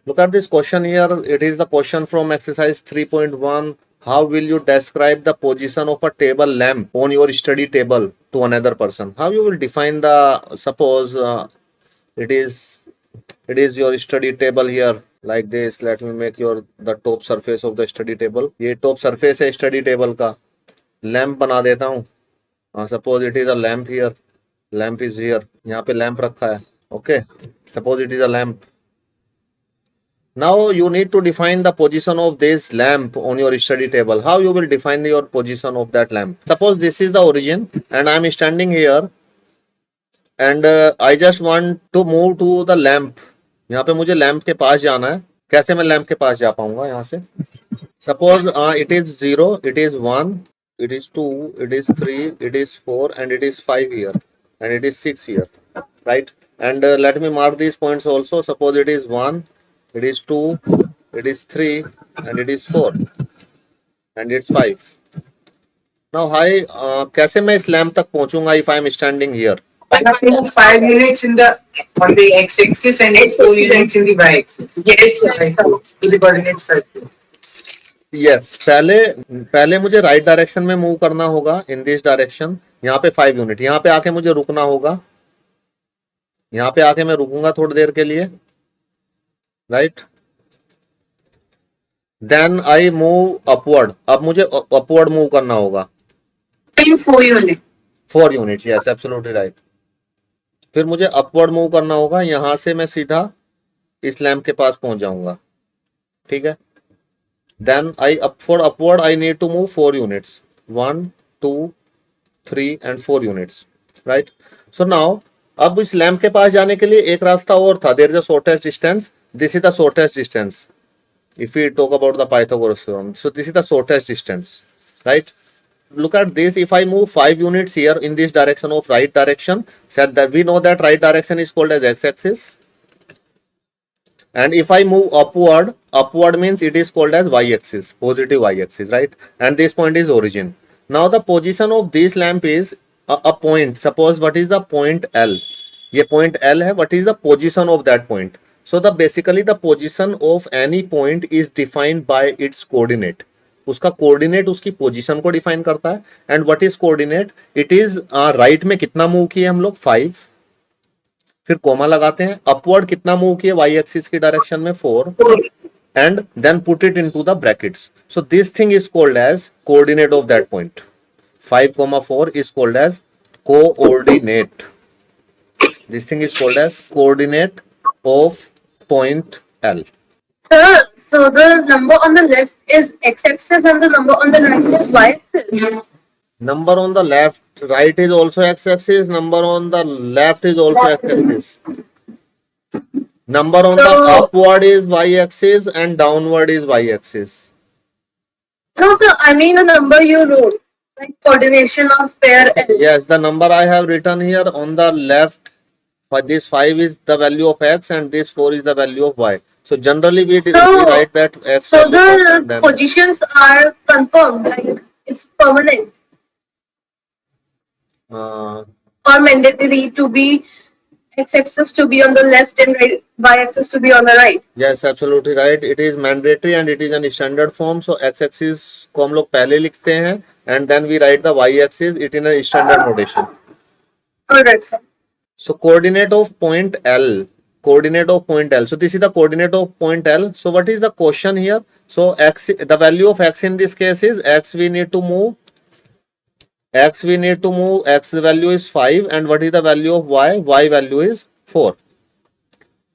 Look at this question here. It is the question from exercise 3.1. How will you describe the position of a table lamp on your study table to another person? How you will define the, suppose it is your study table here like this. Let me make your the top surface of the study table. ये top surface है study table का. Lamp बना देता हूँ. Suppose it is a lamp here. Lamp is here. यहाँ पे lamp रखा है. Okay. Suppose it is a lamp. Now you need to define the position of this lamp on your study table. How you will define your position of that lamp? Suppose this is the origin and I am standing here and I just want to move to the lamp. यहाँ पे मुझे lamp के पास जाना है. कैसे मैं lamp के पास जा पाऊंगा यहाँ से? Suppose it is 0, it is 1, it is 2, it is 3, it is 4 and it is 5 here and it is 6 here, right? And let me mark these points also. Suppose it is 1, it is 2, it is 3 and it is 4 and it's 5. Now कैसे मैं इस lamp तक पहुंचूंगा if I am standing here? I have to move 5 units on the x-axis and 4 units in the y-axis. Yes, sir. To the coordinate circle. Yes, पहले मुझे right direction में move करना होगा in this direction. यहाँ पे 5 unit. यहाँ पे आके मुझे रुकना होगा. यहाँ पे आके मैं रुकूंगा थोड़ी देर के लिए, right? Then I move upward. अब मुझे अपवर्ड मूव करना होगा. 4 unit. 4 unit. Yes, absolutely right. फिर मुझे अपवर्ड मूव करना होगा. यहां से मैं सीधा इस लैंप के पास पहुंच जाऊंगा. ठीक है. Then for upward I need to move 4 units. 1, 2, 3 and 4 units, right? So now अब इस लैंप के पास जाने के लिए एक रास्ता और था. There is the shortest distance. This is the shortest distance. If we talk about the Pythagoras theorem, so this is the shortest distance, right? Look at this. If I move 5 units here in this direction of right direction, said that we know that right direction is called as x-axis, and if I move upward means it is called as y-axis, positive y-axis, right? And this point is origin. Now the position of this lamp is a point. Suppose what is the point L? ये point L है. What is the position of that point? So basically the position of any point is defined by its coordinate. उसका coordinate उसकी position को define करता है. And what is coordinate? It is right में कितना move किए हम लोग? 5. फिर कोमा लगाते हैं. अपवर्ड कितना मूव किए वाई एक्सिस की डायरेक्शन में? 4. And then put it into the brackets. So this thing is called as coordinate of that point. 5, 4 is called as coordinate. This thing is called as coordinate of point L. Sir, so the number on the left is x-axis and the number on the right is y-axis. Number on the left, right is also x-axis. Number on the left is also x-axis. Number on the upward is y-axis and downward is y-axis. No, sir, I mean the number you wrote, like coordination of pair L. Yes, the number I have written here on the left, this 5 is the value of x and this 4 is the value of y. So generally we write that x. So the positions are confirmed, like it's permanent. Or mandatory to be x-axis to be on the left and y-axis to be on the right. Yes, absolutely right. It is mandatory and it is an standard form. So x-axis को हम लोग पहले लिखते हैं and then we write the y-axis it in a standard notation. Alright, sir. So coordinate of point L. Coordinate of point L. So this is the coordinate of point L. So what is the question here? So x, the value of x in this case is x. We need to move. X we need to move. X the value is 5 and what is the value of y? Y value is 4.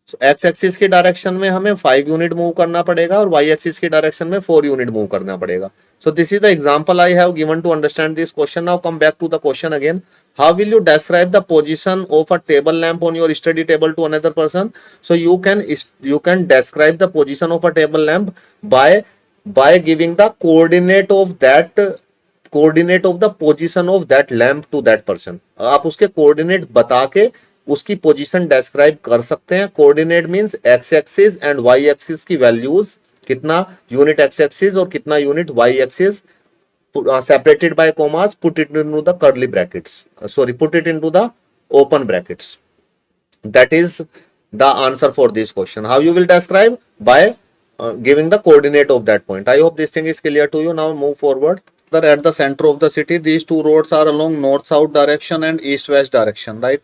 So x axis की direction में हमें 5 unit move करना पड़ेगा और y axis की direction में 4 unit move करना पड़ेगा. So this is the example I have given to understand this question. Now come back to the question again. How will you describe the position of a table lamp on your study table to another person? So you can describe the position of a table lamp by giving the coordinate of the position of that lamp to that person. आप उसके coordinate बता के उसकी position describe कर सकते हैं. Coordinate means X axis and Y axis की values, कितना यूनिट एक्स एक्सिस और कितना unit Y axis, separated by commas, put it into the curly brackets. Put it into the open brackets. That is the answer for this question. How you will describe? By giving the coordinate of that point. I hope this thing is clear to you. Now move forward. At the center of the city, these two roads are along north-south direction and east-west direction, right?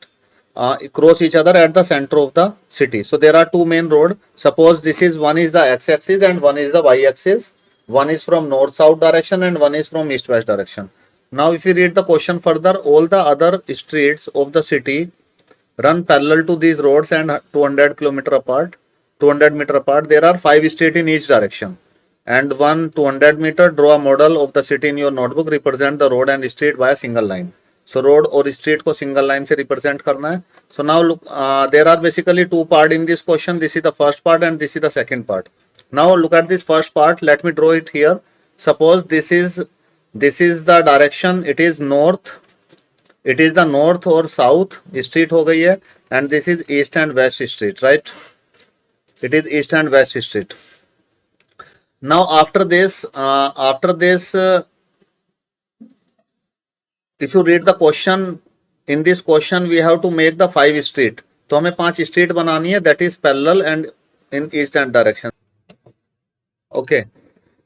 Cross each other at the center of the city. So there are two main roads. Suppose this is one is the x-axis and one is the y-axis. One is from north-south direction and one is from east-west direction. Now if you read the question further, all the other streets of the city run parallel to these roads and 200 meter apart. There are 5 streets in each direction. And one 200 meter, draw a model of the city in your notebook, represent the road and street by a single line. So road और street को single line से represent करना है. So now look, there are basically two parts in this question. This is the first part and this is the second part. Now look at this first part. Let me draw it here. Suppose this is the direction. It is north. It is the north or south street हो गई है. And this is east and west street, right? It is east and west street. Now after this, if you read the question, in this question we have to make the 5 street. तो हमें 5 street बनानी है, that is parallel and in east and direction. Okay,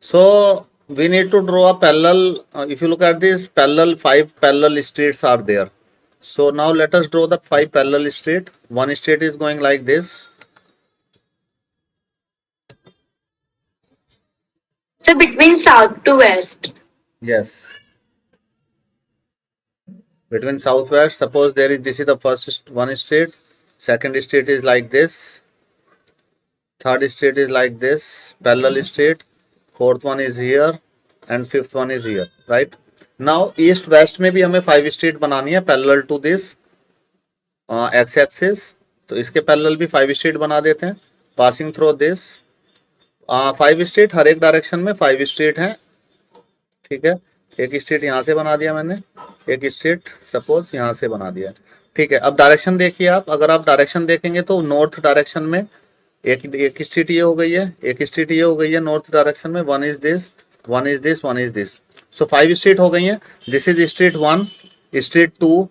so we need to draw a parallel. If you look at this parallel, 5 parallel streets are there. So now let us draw the 5 parallel street. One street is going like this. So between south to west. Yes. Between southwest, suppose this is the first one street, second street is like this, third street is like this, parallel street, fourth one is here, and fifth one is here, right? Now east west में भी हमें 5 street बनानी है parallel to this x axis. तो इसके parallel भी 5 street बना देते हैं, passing through this 5 street, हर एक डायरेक्शन में 5 street हैं, ठीक है. एक स्ट्रीट यहां से बना दिया मैंने, एक स्ट्रीट सपोज यहां से बना दिया, ठीक है. अब डायरेक्शन देखिए आप, अगर आप डायरेक्शन देखेंगे तो नॉर्थ डायरेक्शन में एक स्ट्रीट ये हो गई है, एक स्ट्रीट ये हो गई है नॉर्थ डायरेक्शन में. One is this, one is this, one is this. So 5 street हो गई है. This is street 1, street 2,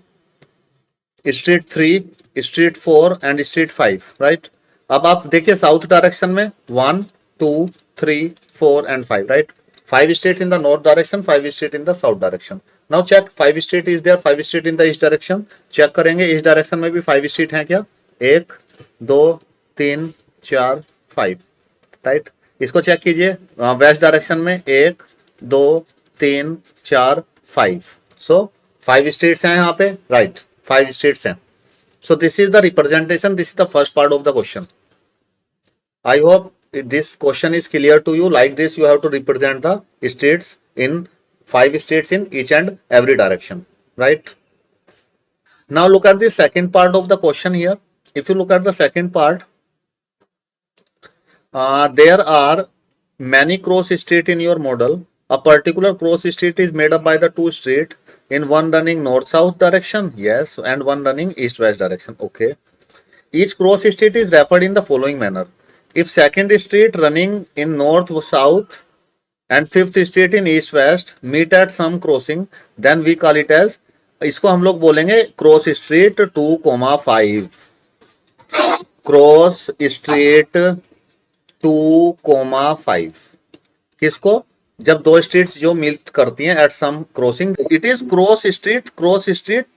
street 3, street 4 and street 5, right. अब आप देखिए साउथ डायरेक्शन में 1, 2, 3, 4 and 5, right. 5 street in the north direction, 5 street in the south direction. Now check 5 street is there, 5 street in the east direction. Check करेंगे इस direction में भी 5 street हैं क्या? 1, 2, 3, 4, 5, राइट. इसको चेक कीजिए वेस्ट डायरेक्शन में 1, 2, 3, 4, 5. सो 5 streets हैं यहाँ पे, राइट. 5 streets हैं. So this is the representation. This is the first part of the question. I hope this question is clear to you. Like this you have to represent the states in 5 states in each and every direction, right? Now look at the second part of the question here. If you look at the second part, there are many cross street in your model. A particular cross street is made up by the 2 street, in one running north south direction, yes, and one running east west direction, okay. Each cross street is referred in the following manner. If second street running in north south and fifth street in east west meet at some crossing, then we call it as, इसको हम लोग बोलेंगे cross street 2,5. Cross street 2,5. किसको? जब दो streets जो meet करती हैं at some crossing, it is cross street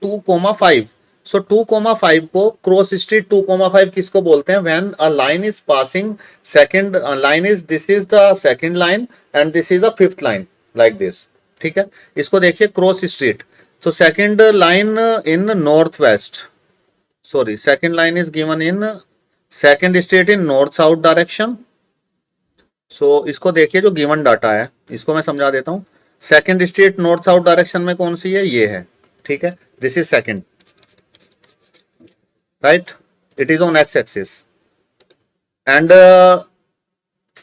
2,5. So 2,5 को क्रॉस स्ट्रीट 2,5 किसको बोलते हैं? When a line is passing, second line is, this is the second line and this is the fifth line, like this, ठीक है. इसको देखिए cross street, तो second line in north west, sorry second line is given in second street in north south direction. So इसको देखिए जो given data है इसको मैं समझा देता हूं. Second street north south direction में कौन सी है? ये है, ठीक है. This is second, right? It is on x-axis. And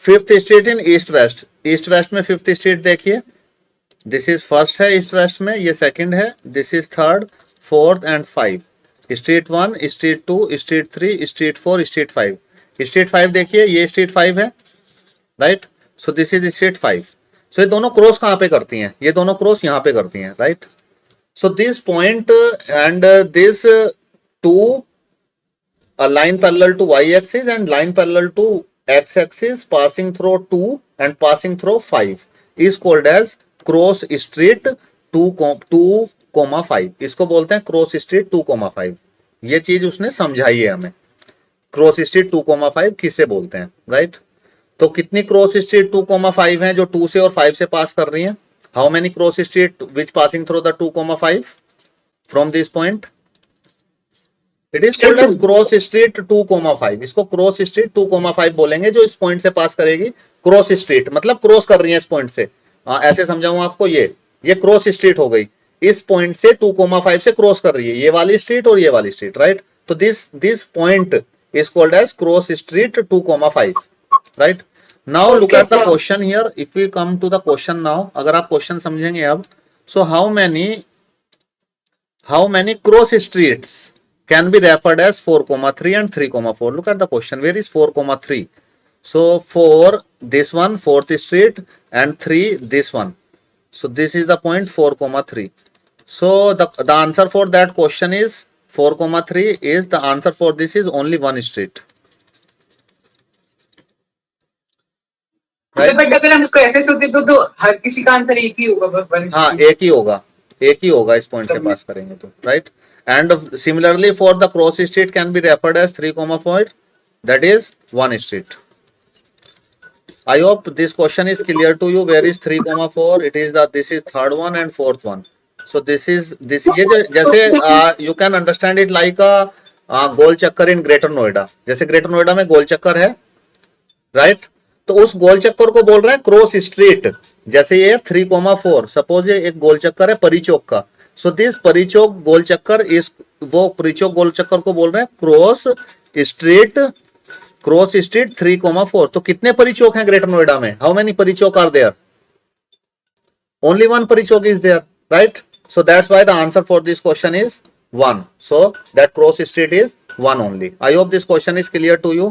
fifth street in east west. East west में fifth street देखिए, this is first है east west में, ये second है, this is third, fourth and 5. Street 1, street 2, street 3, street 4, street 5. Street 5 देखिए, ये street 5 है, right? So this is street 5. So ये दोनों क्रॉस कहाँ पे करती हैं? ये दोनों क्रॉस यहाँ पे करती हैं, right? So this point and this 2 a line parallel to y axis and line parallel to x axis passing through 2 and passing through 5 is called as cross street 2,5. इसको बोलते हैं क्रॉस स्ट्रीट 2,5. ये चीज उसने समझाई है हमें. क्रॉस स्ट्रीट 2,5 किसे बोलते हैं, राइट? तो कितनी क्रॉस स्ट्रीट 2,5 हैं जो 2 से और 5 से पास कर रही हैं? How many cross street which passing through the 2,5 from this point? It is called as cross street 2,5. इसको क्रॉस स्ट्रीट 2,5 बोलेंगे जो इस पॉइंट से पास करेगी. क्रॉस स्ट्रीट मतलब क्रॉस कर रही है इस पॉइंट से. ऐसे समझाऊं आपको, ये क्रॉस स्ट्रीट हो गई. इस पॉइंट से 2,5 से क्रॉस कर रही है ये वाली स्ट्रीट और ये वाली स्ट्रीट, राइट? तो this point is called as cross street 2,5, right? Now Okay, look at the sir. question here. If we come to the question now, अगर आप क्वेश्चन समझेंगे अब, so how many cross streets can be referred as 4,3 and 3,4? Look at the question. Where is 4,3? So 4 this one, 4th street, and 3 this one. So this is the point 4,3. So the answer for that question is 4,3 is the answer for this is only one street. तो but अगर हम इसको ऐसे सोचते तो हर किसी का answer एक ही होगा. हाँ, एक ही होगा इस पॉइंट से पास करेंगे तो, right? And similarly for the cross street can be referred as 3,4, that is one street. I hope this question is clear to you. Where is 3,4? It is this is third one and fourth one. So this ये जैसे you can understand it like a गोल चक्कर in greater Noida. जैसे greater Noida में गोल चक्कर है, right? तो उस गोल चक्कर को बोल रहे हैं क्रॉस स्ट्रीट. जैसे ये 3,4, सपोज ये एक गोल चक्कर है परिचौक का. सो दिस परिचौक गोल चक्कर इस वो परिचौक गोल चक्कर को बोल रहे हैं क्रॉस स्ट्रीट 3,4. तो कितने परिचौक हैं ग्रेटर नोएडा में? How many Pari Chowk are there? Only one Pari Chowk is there, right? So that's why the answer for this question is 1. So that cross street is 1 only. I hope this question is clear to you.